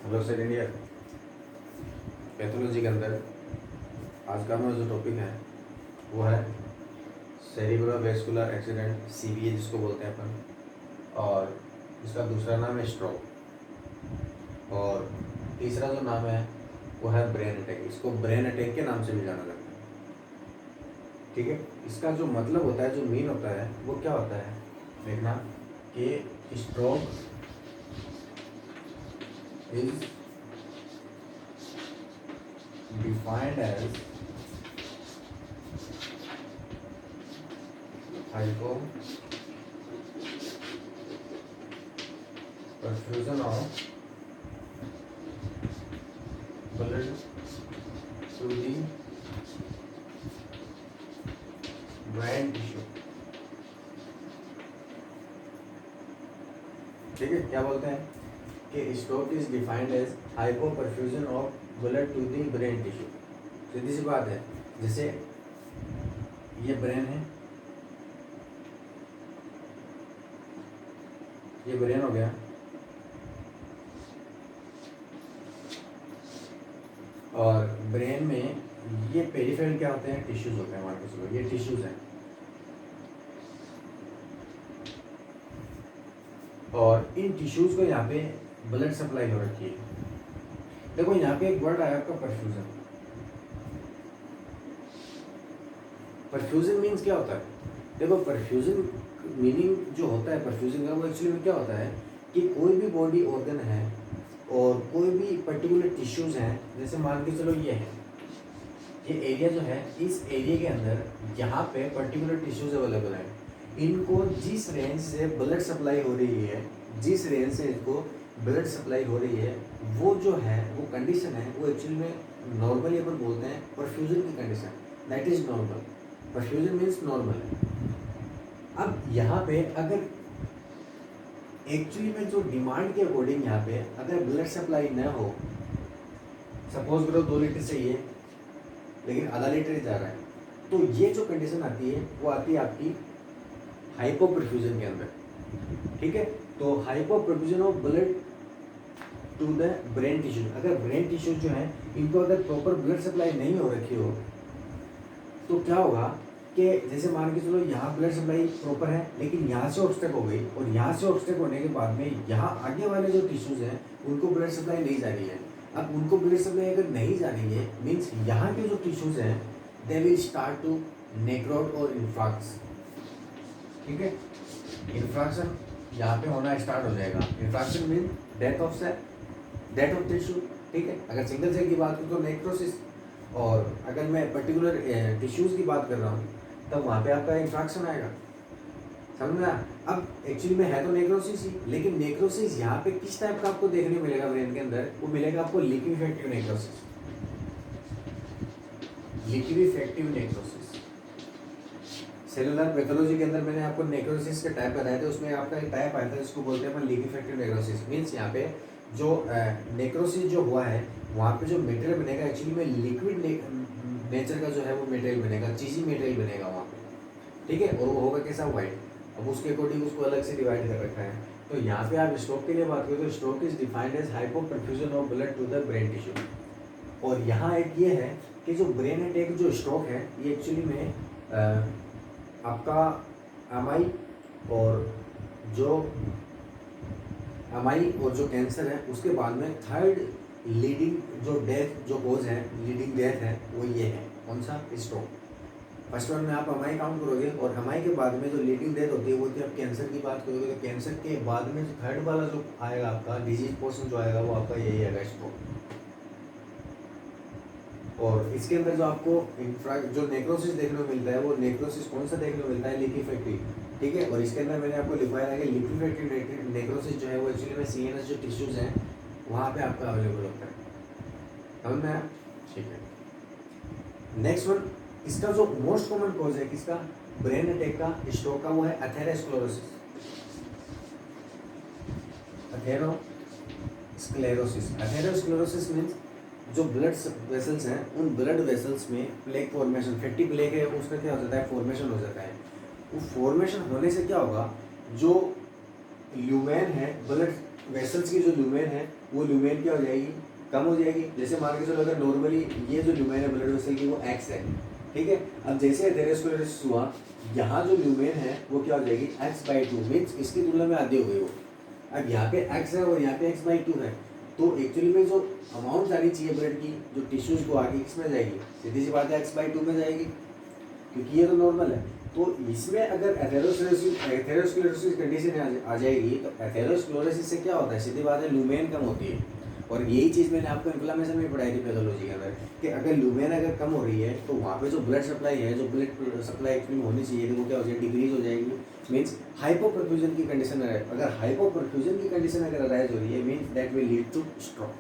Hello second year pathology के अंदर आज का हमारा जो टॉपिक है वो है सेरिब्रोवैस्कुलर एक्सीडेंट, सीवीए जिसको बोलते हैं अपन, और इसका दूसरा नाम है स्ट्रोक, और तीसरा जो नाम है वो है ब्रेन अटैक। इसको ब्रेन अटैक के नाम से भी जाना जाता है। ठीक है, इसका जो मतलब होता है, जो मीन होता है वो क्या होता है, देखना कि stroke is defined as perfusion of blood to the brain tissue। ठीक है, क्या बोलते हैं कि stroke is defined as hypoperfusion of blood to the brain tissue. सीधी सी बात है, जैसे ये ब्रेन है, ये ब्रेन हो गया, और ब्रेन में ये पेरिफेरल क्या होते हैं, टिश्यूज होते हैं। हमारे पास ये टिश्यूज हैं, और इन टिश्यूज को यहाँ पे ब्लड सप्लाई हो रखी है। देखो यहाँ पे एक वर्ड आया आपका परफ्यूजन। परफ्यूजन मीन्स क्या होता है? देखो परफ्यूजन मीनिंग जो होता है परफ्यूजन का, वो एक्चुअली में क्या होता है कि कोई भी बॉडी ऑर्गन है और कोई भी पर्टिकुलर टिश्यूज हैं, जैसे मान के चलो ये है, ये एरिया जो है, इस एरिया के अंदर यहाँ पे पर्टिकुलर टिश्यूज अवेलेबल है। इनको जिस रेंज से ब्लड सप्लाई हो रही है, जिस रेंज से इनको ब्लड सप्लाई हो रही है, वो जो है वो कंडीशन है, वो एक्चुअली में नॉर्मली अपन बोलते हैं परफ्यूजन की condition, that is normal. Perfusion means normal है। अब यहाँ पे अगर एक्चुअली में जो डिमांड के अकॉर्डिंग यहाँ पे अगर ब्लड सप्लाई न हो, सपोज करो 2 लीटर चाहिए लेकिन आधा लीटर ही जा रहा है, तो ये जो कंडीशन आती है वो आती है आपकी हाइपो परफ्यूजन के अंदर। ठीक है, तो hypoperfusion of blood to the brain tissue. अगर ब्रेन टिश्यू जो है इनको अगर प्रॉपर ब्लड सप्लाई नहीं हो रखी हो, तो क्या होगा कि जैसे मान के चलो यहाँ ब्लड सप्लाई प्रॉपर है, लेकिन यहाँ से ऑब्स्टेक हो गई, और यहाँ से ऑब्स्टेक होने के बाद में यहाँ आगे वाले जो टिश्यूज हैं उनको ब्लड सप्लाई नहीं जा रही है। अब उनको ब्लड सप्लाई अगर नहीं जा रही है, मीन्स यहाँ के जो टिश्यूज हैं दे विल स्टार्ट टू नेक्रोट और इन्फ्राक्स। ठीक है, इन्फ्राक्शन यहाँ पे होना स्टार्ट हो जाएगा। Infarction mean death of cell, death of tissue. ठीक है, अगर सिंगल सेल की बात करूँ तो नेक्रोसिस, और अगर मैं पर्टिकुलर टिश्यूज की बात कर रहा हूँ तब वहाँ पे आपका इन्फ्राक्शन आएगा। समझ में आया? अब एक्चुअली में है तो नेक्रोसिस ही, लेकिन नेक्रोसिस यहाँ पे किस टाइप का आपको देखने मिलेगा ब्रेन के अंदर? वो मिलेगा आपको लिक्विफेक्टिव नेक्रोसिस। लिक्विफेक्टिव नेक्रोसिस। सेलुलर पैथोलॉजी के अंदर मैंने आपको नेक्रोसिस के टाइप बताए थे, उसमें आपका एक टाइप आया था जिसको बोलते हैं अपन लिक्विफेक्टिव नेक्रोसिस। मीन्स यहाँ पे जो नेक्रोसिस जो हुआ है वहाँ पे जो मटेरियल बनेगा एक्चुअली में लिक्विड नेचर का जो है वो मटेरियल बनेगा, चीज़ी मटेरियल बनेगा वहाँ पे। ठीक है, और वो होगा कैसा? वाइट। अब उसके अकॉर्डिंग उसको अलग से डिवाइड कर रखा है। तो यहाँ पे आप स्ट्रोक के लिए बात करें तो stroke is defined as hypoperfusion of blood to the brain tissue. और यहाँ एक ये है कि जो ब्रेन अटैक जो स्ट्रोक है ये एक्चुअली में आपका एमआई और जो कैंसर है उसके बाद में थर्ड लीडिंग जो डेथ जो कोज है, लीडिंग डेथ है, वो ये है। कौन सा? स्ट्रोक। फर्स्ट वन में आप एमआई काउंट करोगे, और एमआई के बाद में जो लीडिंग डेथ होती है वो होती है आप कैंसर की बात करोगे, तो कैंसर के बाद में जो थर्ड वाला जो आएगा आपका डिजीज पोर्शन जो आएगा वो आपका यही आएगा, स्ट्रोक। और इसके अंदर जो आपको जो नेक्रोसिस देखने को मिलता है वो नेक्रोसिस कौन सा देखने को मिलता है? लिक्विफेक्टिव। ठीक है, और इसके अंदर मैंने आपको लिखवाया है कि लिक्विफेक्टिव नेक्रोसिस जो है वो एक्चुअली में सीएनएस जो टिश्यूज हैं वहाँ पे आपका अवेलेबल होता है। समझ में आया? ठीक है, नेक्स्ट वन, इसका जो मोस्ट कॉमन कॉज है किसका? ब्रेन अटैक का, स्ट्रोक का, वो है एथेरोस्क्लेरोसिस। एथेरोस्क्लेरोसिस। एथेरोस्क्लेरोसिस मीन्स जो ब्लड वेसल्स हैं उन ब्लड वेसल्स में प्लेक फॉर्मेशन, फैटी प्लेक है, उसका क्या हो जाता है? फॉर्मेशन हो जाता है। वो फॉर्मेशन होने से क्या होगा? जो ल्यूमेन है, ब्लड वेसल्स की जो ल्यूमेन है वो ल्यूमेन क्या हो जाएगी, कम हो जाएगी। जैसे मान के चलो अगर नॉर्मली ये जो ल्यूमेन है ब्लड वेसल की वो एक्स है, ठीक है। अब जैसे एथेरोस्क्लेरोसिस हुआ, यहाँ जो ल्यूमेन है वो क्या हो जाएगी, x/2 मीन्स इसकी तुलना में आधी हो गई वो। अब यहाँ पे x है और यहाँ पे x/2 है, तो एक्चुअली में जो अमाउंट जानी चाहिए ब्लड की जो टिश्यूज को आगे किसमें जाएगी, सीधी सी बात है x/2 में जाएगी, क्योंकि ये तो नॉर्मल है। तो इसमें अगर एथेरोस्क्लेरोसिस कंडीशन आ जाएगी, तो एथेरोस्क्लेरोसिस से क्या होता है, सीधी बात है ल्यूमेन कम होती है। और यही चीज़ मैंने आपको इन्फ्लेमेशन में पढ़ाई थी पैथोलॉजी के अंदर, कि अगर ल्यूमेन अगर कम हो रही है तो वहाँ पे जो ब्लड सप्लाई है, जो ब्लड सप्लाई एक्चुअली होनी चाहिए थी वो क्या हो जाएगी, डिक्रीज हो जाएगी। मीन्स हाइपोपरफ्यूजन की कंडीशन है। अगर हाइपोपरफ्यूजन की कंडीशन अगर अराइज हो रही है, means that will lead two stroke.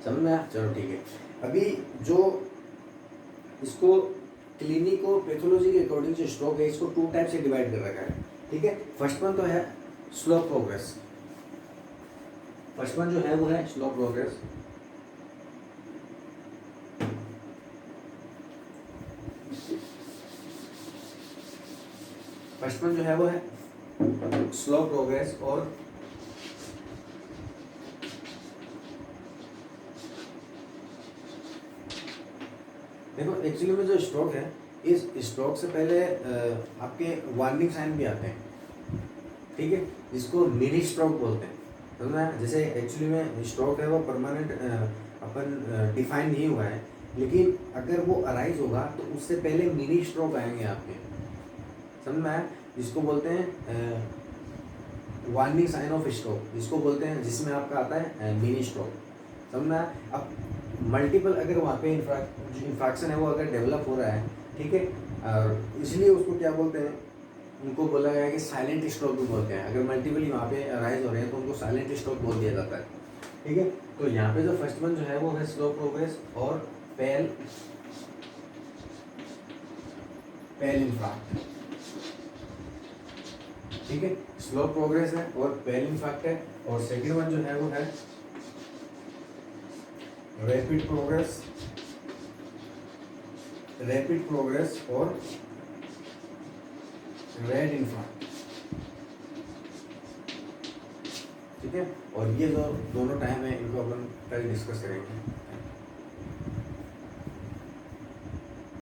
समझ में आया? चलो ठीक है। अभी जो इसको क्लिनिको पैथोलॉजी के अकॉर्डिंग जो स्ट्रोक है, इसको 2 टाइप से डिवाइड कर रखा है, ठीक है। फर्स्ट वन तो है स्लो प्रोग्रेस, फर्स्ट वन जो है वो है स्लो प्रोग्रेस। फर्स्ट वन जो है वो है स्लो प्रोग्रेस। और देखो एक्चुअली में जो स्ट्रोक है, इस स्ट्रोक से पहले आपके वार्निंग साइन भी आते हैं, ठीक है, जिसको मिनी स्ट्रोक बोलते हैं। समझ में आया? जैसे एक्चुअली में स्ट्रोक है वो परमानेंट अपन डिफाइन नहीं हुआ है, लेकिन अगर वो अराइज होगा तो उससे पहले मिनी स्ट्रोक आएंगे आपके। समझ में आया? जिसको बोलते हैं वार्निंग साइन ऑफ स्ट्रोक, जिसको बोलते हैं, जिसमें आपका आता है मिनी स्ट्रोक। समझ में आया? अब मल्टीपल अगर वहाँ पे इंफ्रैक्शन है वो अगर डेवलप हो रहा है, ठीक है, और इसलिए उसको क्या बोलते हैं, उनको बोला गया है कि साइलेंट स्ट्रोक भी बोलते हैं। अगर मल्टीपल वहाँ पे अराइज हो रहे हैं तो उनको साइलेंट स्ट्रोक बोल दिया जाता है, ठीक है। तो यहाँ पे जो फर्स्ट वन जो है वो है स्लो प्रोग्रेस और पेल इंफ्राक्ट, ठीक है। स्लो प्रोग्रेस है और पेल इंफ्राक्ट है। और सेकंड वन जो है वो है रैपिड प्रोग्रेस और रेड इंफ्राक्ट, ठीक है। और ये जो दोनों टाइम है इनको अपन कल डिस्कस करेंगे।